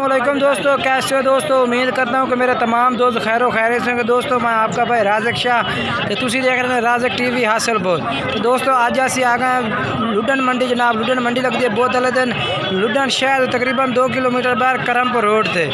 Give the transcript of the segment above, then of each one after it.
वालेकुम दोस्तों, कैसे हो दोस्तों। उम्मीद करता हूँ कि मेरे तमाम दोस्त खैर खैरियत से होंगे। दोस्तों मैं आपका भाई राज़क शाह तो तुसी देख रहे हैं राज़क टीवी हासिलपुर। तो दोस्तों अज असी आ गए लुडन मंडी जनाब। लुडन मंडी लगती है बहुत अले दिन लुडन शहर तकरीबन 2 किलोमीटर बाहर करमपुर रोड से।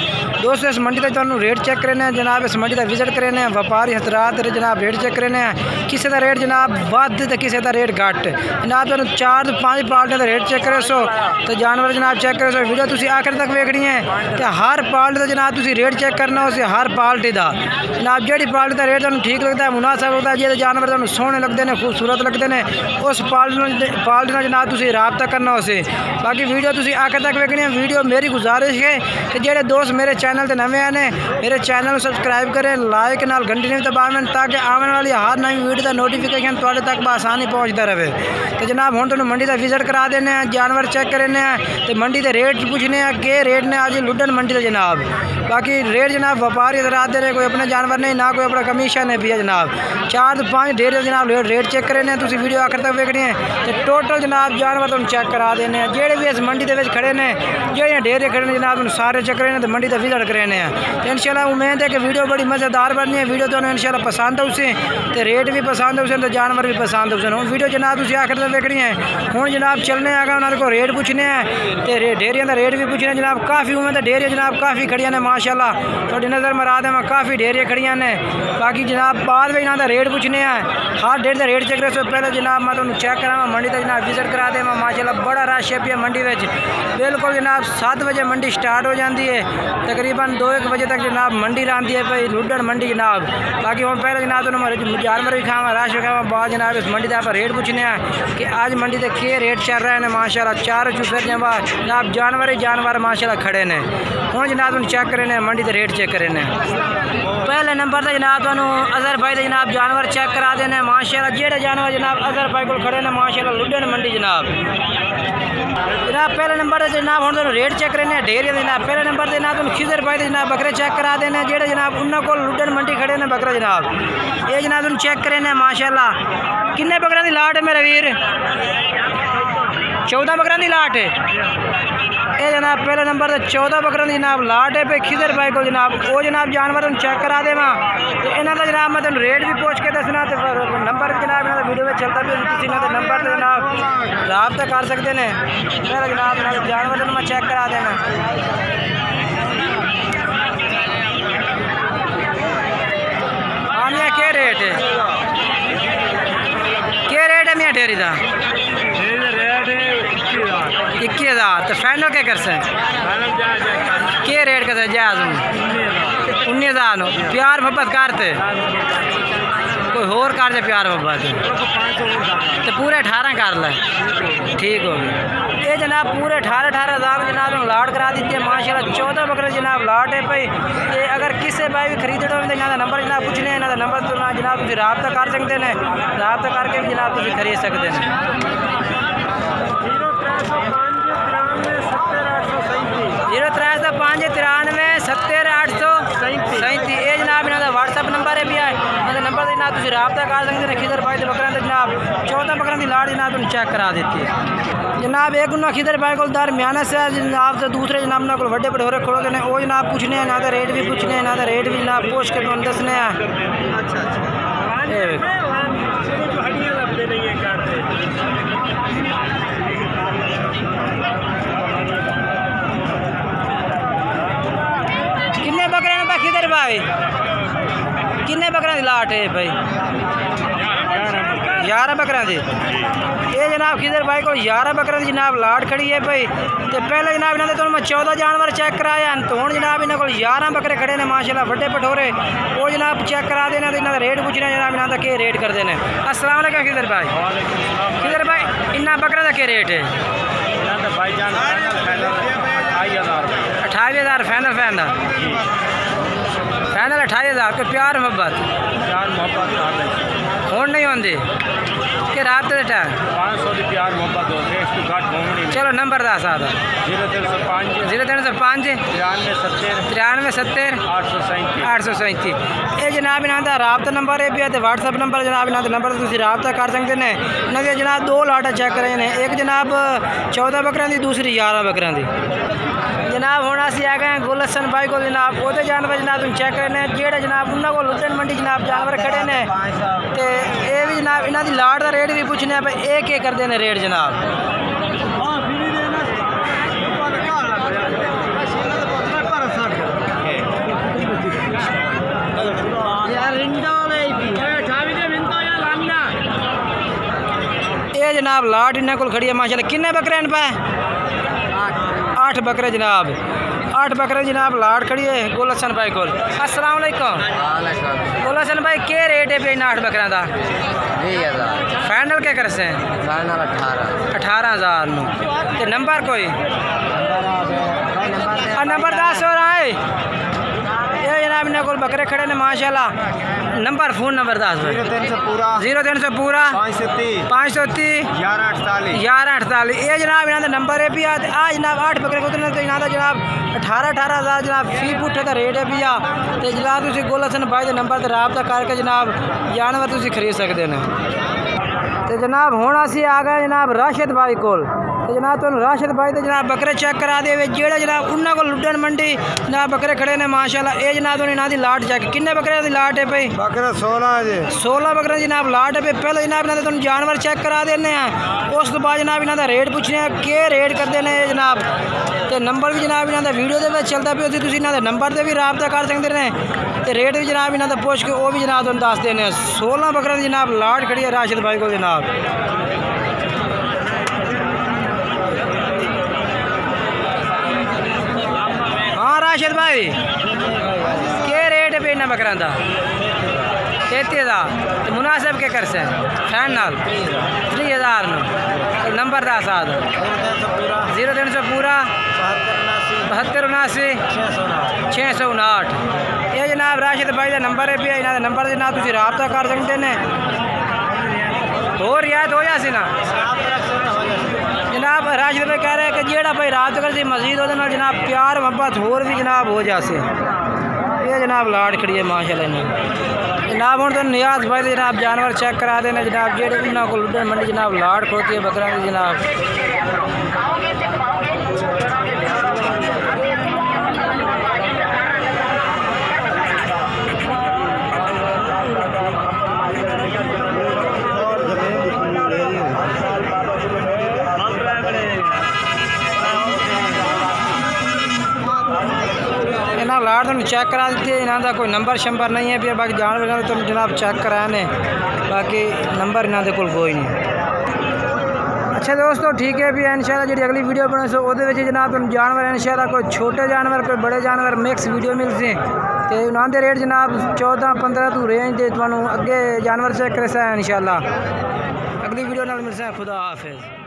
दोस्तों इस मंडी का तुहानू रेट चेक करने जनाब, इस मंडी का विजिट करने व्यापारी हजरात जनाब रेट चेक करने किसी का रेट जनाब वध तो किसी का रेट घट जनाब। तुहानू 4 तो 5 पार्टियों का रेट चेक करे सो तो जानवर जनाब चेक करे सो। वीडियो तुसी आखिर तक वेखनी है तो हर पार्टी का जनाब तुसी रेट चेक करना उस हर पार्टी का जनाब। जी पार्टी का रेट तुहानू ठीक लगता है, मुनासिब लगता है, जो जानवर तुहानू सोहने लगते हैं, खूबसूरत लगते हैं, उस पार्टी का जनाब तुसी राबता करना उसे। बाकी वीडियो तुसी आखिर तक वेखनी है। वीडियो मेरी गुजारिश है कि जेडे दोस्त मेरे चैनल से नवे आए ने मेरे चैनल को सब्सक्राइब करें, लाइक नाल घंटी नहीं दबावें ताकि आने वाली हर नई वीडियो का नोटिफिकेशन तुहाडे तक बआसानी पहुँचता रहे। तो जनाब हुण तुहानू मंडी का विजिट करा देने जानवर चेक करने तो मंडी के रेट पूछने के रेट ने अज लुडन मंडी का जनाब। बाकी रेट जनाब व्यापारी हजरात दे रहे, कोई अपने जानवर नहीं ना कोई अपना कमीशन है भी है जनाब। 4 तो 5 डेरे जनाब रेट चेक करने तुसी वीडियो आखिर तक वेखनी है तो टोटल जनाब जानवर तुम चेक करा देने जेडे भी इस मंडी के खड़े ने जेड़े डेरे खड़े ने जनाब तुम सारे चेक करने तो मंडी का विजिट करने तो इंशाल्लाह उम्मीद है कि वीडियो बड़ी मज़ेदार बननी है। वीडियो तो इंशाल्लाह पसंद उसे तो रेट भी पसंद उसे तो जानवर भी पसंद उसे। हूँ वीडियो जनाब तुसी आखिर तक वेखनी है। हूँ जनाब चलने आगे उन्होंने को रेट पूछने हैं तो डेरिया का रेट भी पूछने जनाब। काफ़ी उम्मीद है डेरिया जनाब काफ़ी खड़िया ने माशाल्लाह थोड़ी नज़र मरा दें काफ़ी डेरिया खड़िया ने। बाकी जनाब बाद में इन्होंने रेट पूछने हैं हर डेट का रेट चेक करे। पहले जनाब मैं तुम चेक करा मंडी का जनाब विजिट करा दें माशाल्लाह बड़ा रश है मंडी में बिल्कुल जनाब। 7 बजे मंडी स्टार्ट हो जाती है तकरीबन 2-1 बजे तक जनाब मंडी रहती है भाई लुडन मंडी जनाब। बाकी हम पहले जनाब तुम जानवर भी खावा रश भी खावा बाद जनाब इस मंडी का रेट पूछने हैं कि आज मंडी के क्या रेट चल रहे हैं माशाल्लाह। 4 चूफे जनाब जानवर ही जानवर माशाल्लाह खड़े ने। हूँ जनाब तुम चेक करें मंडी के रेट चेक करें। पहले नंबर से जनाब तुम अजहर भाई जनाब जानवर चेक करा देने माशाल्लाह। जेड़े जानवर जनाब अजहर भाई को खड़े ने माशाल्लाह लुडन मंडी जनाब। जनाब पहले नंबर से जनाब हम तुम रेट चेक करने डेरिया जनाब। पहले नंबर से जनाब तुम खिजर भाई जनाब बकरे चेक करा देने जेड़े जनाब उन्होंने को लुडन मंडी खड़े ने बकरे जनाब। ये जनाब तुम चेक करें माशाल्लाह। किन्ने बकरा की लाट है मेरा वीर? 14 बकरा की लाट है ये जनाब। पहले नंबर से 14 बकरा की जनाब लाट है पे खिजर भाई को जनाब। वो जनाब जानवर तुम चेक करा दे तो इन्हों का जनाब मैं तुम रेट भी पूछ के दसना तो नंबर भी जनाब इन्होंने वीडियो में चलता भी किसी ने नंबर से जनाब राबता कर सकते हैं। पहले जनाब जानवर तुम मैं चेक करा देना। हाँ मियाँ क्या रेट है? क्या रेट है मियाँ डेयरी का? 21,000 तो फाइनल क्या कर सकते क्या रेट का जायज़ 19,000 प्यार मोहब्बत करते कोई होर कर दे प्यार मोहब्बत तो पूरे 18 कर ले ठीक हो गया। ये जनाब पूरे 18,000 जनाब लाट करा दी है माशाल्लाह। 14 बकरे जनाब लाट है भाई। ये अगर किसी भाई भी खरीदे तो इन्होंने नंबर जनाब पूछने इन्होंने नंबर तो जनाब तुम राबता कर सकते हैं, राबता करके भी जनाब तुम खरीद सकते हैं। 0393 70 837 ये जनाब इन्होंने व्हाट्सअप नंबर है भी है इन्होंने नंबर से जनाब तुम राबता कर सकते हैं। खिजर भाई बकरा तो जनाब 14 बकरा की लाट जनाब तुम चेक करा देती है जनाब। एक उन्होंने खिजर भाई को दरमियाना से जनाब तो दूसरे जनाब ना को बड़े बड़े खड़ो देने वो जनाब पूछने हैं ना तो रेट भी पूछने हैं ना तो रेट भी जनाब पूछ के तुम दसने हैं। किन्ने बकरे ने खिदर भाई किन्ने बकरा की लाट है भाई? 11 बकरा दी ये जनाब खिदर भाई को 11 बकरा की जनाब लाट खड़ी है भाई। तो पहले जनाब इन्होंने तो मैं 14 जानवर चेक कराया तो हूँ जनाब इन्होंने को 11 बकरे खड़े ने माशाल्लाह बड़े पठोरे वो जनाब चेक करा देना तो इन्होंने रेट पूछना जनाब इन्होंने क्या रेट कर देने। अस्सलाम वालेकुम खिदर भाई। खिदर भाई इन्ना बकरा का क्या रेट है? 28,000 फाइनल फाइनल 28,000 को प्यार मोहब्बत हूँ नहीं होंगी के रात दे टाइम 500 की प्यार मोहब्बत होते हैं इसकी घाट घूमनी चलो नंबर दस आता 0305 0305 93 70 837 ये जनाब इन्हों का राबता नंबर है भी है व्हाट्सअप नंबर जनाब इन्हों नंबर तुम राबता कर सकते हैं। इन्होंने जनाब दो लाटा चेक करे ने एक जनाब 14 बकरियां की दूसरी 11 बकरियां की। जनाब हूँ असी आ गए गुलशन भाई को जनाब वो जानवर जनाब तुम चेक करे जेडे जनाब उन्होंने को लुटन मंडी जनाब जानवर खड़े ने तो ये भी जनाब इन्हों की लाट का रेट भी पूछने भाई ये करते हैं रेट जनाब। ये जनाब लाट इन्होंने को खड़ी है माशाल्लाह। किन्ने बकरे पे 8 बकरे जनाब 8 बकरे जनाब लाट खड़ी है गुलशन भाई को। अस्सलाम वालेकुम गुलशन भाई क्या रेट है पे इन 8 बकरियां का? 20,000 फाइनल क्या कर से? फाइनल 18,000 ते नंबर कोई नंबर 10 हो रहा है ये जनाब इन्होंने को बकरे खड़े ने माशाल्लाह। नंबर फोन नंबर 10 0300 पूरा 530 1148 ये जनाब इन्होंने नंबर है भी आज जनाब 8 बकरे को इन्हों का जनाब 18,000 जनाब फी पुट्ठे का रेट है भी तो जनाब तुम गुलशन भाई के नंबर से राबता करके जनाब जानवर तुम खरीद सकते हैं। तो जनाब हूँ असी आ गए जनाब राशिद भाई को जनाब तुम राशिद भाई तो जनाब बकरे चेक करा दे जेड़े जनाब उन्होंने को लुडन मंडी जनाब बकरे खड़े ने माशाल्लाह। ये जनाब तुम इन्हों की लाट चेक किन्ने बकरे की लाट है भाई? बकरा 16 बकरे जनाब लाट है पहले जनाब इन्होंने तुम जानवर चेक करा देने हैं उस तो बाद जनाब इन्हों का रेट पूछने के रेट करते हैं जनाब। तो नंबर भी जनाब इन्हों का वीडियो के चलता पे तुम इन्होंने नंबर से भी राबता कर सकते हैं तो रेट भी जनाब इन्हों का पुछ के वो भी जनाब तुम दस देने 16 बकरे जनाब लाट खड़ी है राशिद भाई को जनाब। हाँ राशिद भाई क्या रेट है पे इन बकरा का? 33,000 तो मुनासिब के कर से फाइनल 3,000 नंबर 10 आता 0300 पूरा 72 659 ये जनाब राशिद भाई का नंबर है भी इन्होंने नंबर जनाब तुम राबता कर सकते हैं और रियायत हो जासी ना जनाब। राशिद भाई कह रहे हैं कि जेड़ा भाई रात कर मजीद वो जनाब प्यार मोहब्बत होर भी जनाब हो जासे। ये जनाब लाट खड़ी है माशाल्लाह इन्हें जनाब हूँ तो नियाज भाई जनाब जानवर चेक करा देने जनाब जेड़े उन्होंने को लुडन मंडी जनाब लाट खोती है बकरा की जनाब। जनाब लाट तुम चेक करा देती है इन्हों का कोई नंबर शंबर नहीं है भी बाकी जानवर तुम जनाब चेक कराने बाकी नंबर इन्हों के कोई नहीं। अच्छा दोस्तों ठीक है भी इंशाल्लाह जी अगली वीडियो बने सो वो जनाब तुम जानवर इंशाल्लाह कोई छोटे जानवर कोई बड़े जानवर मिक्स वीडियो मिलते तो उन्होंने के रेट जनाब 14-15 तू रेंज दे तुम्हें अगे जानवर चेक कर इंशाल्लाह अगली वीडियो मिलते हैं। खुदा हाफिज़।